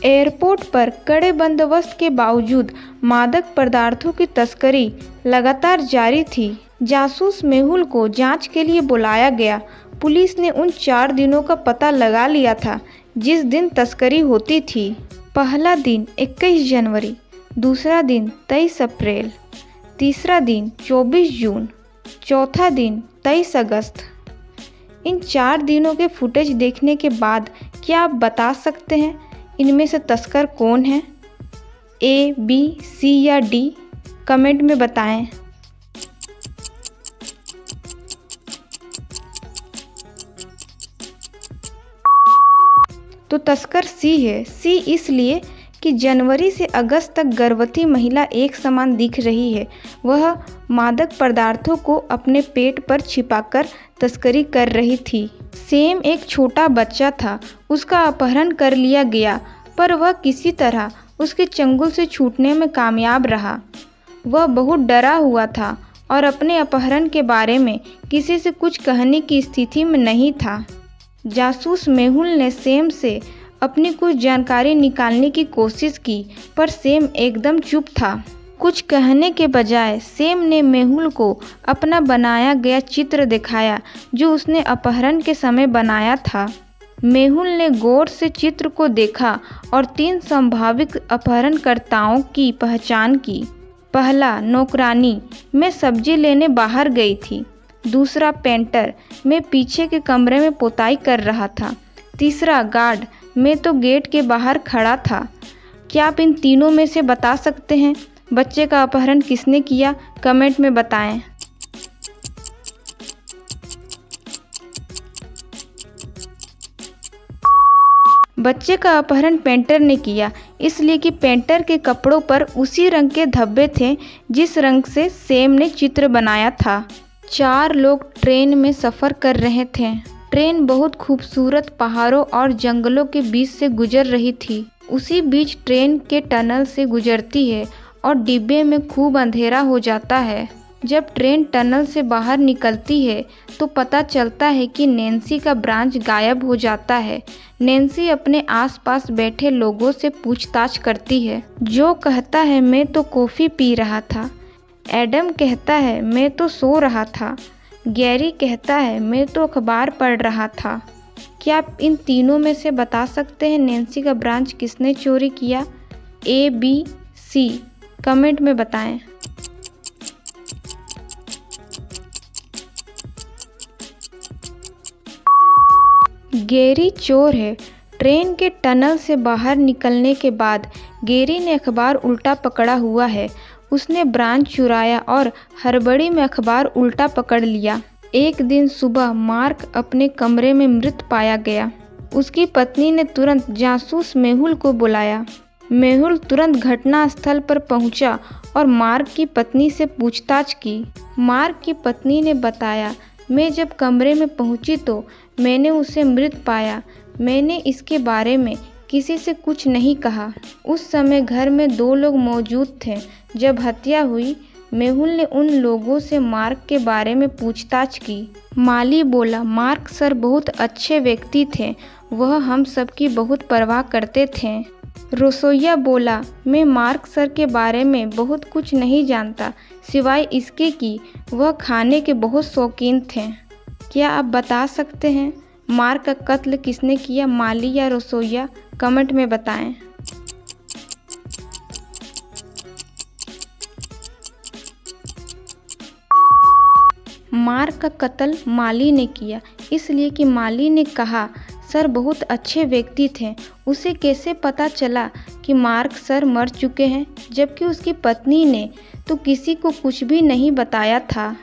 Airport पर कड़े बंदोबस्त के बावजूद मादक पदार्थों की तस्करी लगातार जारी थी। जासूस मेहुल को जांच के लिए बुलाया गया। पुलिस ने उन 4 दिनों का पता लगा लिया था जिस दिन तस्करी होती थी। पहला दिन 21 जनवरी, दूसरा दिन 23 अप्रैल, तीसरा दिन 24 जून, चौथा दिन 23 अगस्त। इन 4 दिनों के फुटेज देखने के बाद क्या आप बता सकते हैं इनमें से तस्कर कौन है? ए, बी, सी या डी? कमेंट में बताएं। तो तस्कर सी है। सी इसलिए कि जनवरी से अगस्त तक गर्भवती महिला एक समान दिख रही है। वह मादक पदार्थों को अपने पेट पर छिपाकर तस्करी कर रही थी। सेम एक छोटा बच्चा था, उसका अपहरण कर लिया गया, पर वह किसी तरह उसके चंगुल से छूटने में कामयाब रहा। वह बहुत डरा हुआ था और अपने अपहरण के बारे में किसी से कुछ कहने की स्थिति में नहीं था। जासूस मेहुल ने सेम से अपनी कुछ जानकारी निकालने की कोशिश की, पर सेम एकदम चुप था। कुछ कहने के बजाय सेम ने मेहुल को अपना बनाया गया चित्र दिखाया जो उसने अपहरण के समय बनाया था। मेहुल ने गौर से चित्र को देखा और 3 संभावित अपहरणकर्ताओं की पहचान की। पहला, नौकरानी, मैं सब्जी लेने बाहर गई थी। दूसरा, पेंटर, मैं पीछे के कमरे में पुताई कर रहा था। तीसरा, गार्ड, मैं तो गेट के बाहर खड़ा था। क्या आप इन तीनों में से बता सकते हैं बच्चे का अपहरण किसने किया? कमेंट में बताएं। बच्चे का अपहरण पेंटर ने किया, इसलिए कि पेंटर के कपड़ों पर उसी रंग के धब्बे थे जिस रंग से सेम ने चित्र बनाया था। 4 लोग ट्रेन में सफ़र कर रहे थे। ट्रेन बहुत खूबसूरत पहाड़ों और जंगलों के बीच से गुजर रही थी। उसी बीच ट्रेन के टनल से गुजरती है और डिब्बे में खूब अंधेरा हो जाता है। जब ट्रेन टनल से बाहर निकलती है तो पता चलता है कि नैन्सी का ब्रांच गायब हो जाता है। नैन्सी अपने आसपास बैठे लोगों से पूछताछ करती है। जो कहता है मैं तो कॉफ़ी पी रहा था। एडम कहता है मैं तो सो रहा था। गैरी कहता है मैं तो अखबार पढ़ रहा था। क्या आप इन तीनों में से बता सकते हैं नैन्सी का ब्रांच किसने चोरी किया? ए, बी, सी? कमेंट में बताएं। गैरी चोर है। ट्रेन के टनल से बाहर निकलने के बाद गैरी ने अखबार उल्टा पकड़ा हुआ है। उसने ब्रांच चुराया और हड़बड़ी में अखबार उल्टा पकड़ लिया। एक दिन सुबह मार्क अपने कमरे में मृत पाया गया। उसकी पत्नी ने तुरंत जासूस मेहुल को बुलाया। मेहुल तुरंत घटना स्थल पर पहुंचा और मार्क की पत्नी से पूछताछ की। मार्क की पत्नी ने बताया, मैं जब कमरे में पहुंची तो मैंने उसे मृत पाया। मैंने इसके बारे में किसी से कुछ नहीं कहा। उस समय घर में 2 लोग मौजूद थे जब हत्या हुई। मेहुल ने उन लोगों से मार्क के बारे में पूछताछ की। माली बोला, मार्क सर बहुत अच्छे व्यक्ति थे। वह हम सबकी बहुत परवाह करते थे। रसोइया बोला, मैं मार्क सर के बारे में बहुत कुछ नहीं जानता, सिवाय इसके कि वह खाने के बहुत शौकीन थे। क्या आप बता सकते हैं मार्क का कत्ल किसने किया, माली या रसोइया? कमेंट में बताएं। मार्क का कत्ल माली ने किया, इसलिए कि माली ने कहा सर बहुत अच्छे व्यक्ति थे। उसे कैसे पता चला कि मार्क सर मर चुके हैं, जबकि उसकी पत्नी ने तो किसी को कुछ भी नहीं बताया था।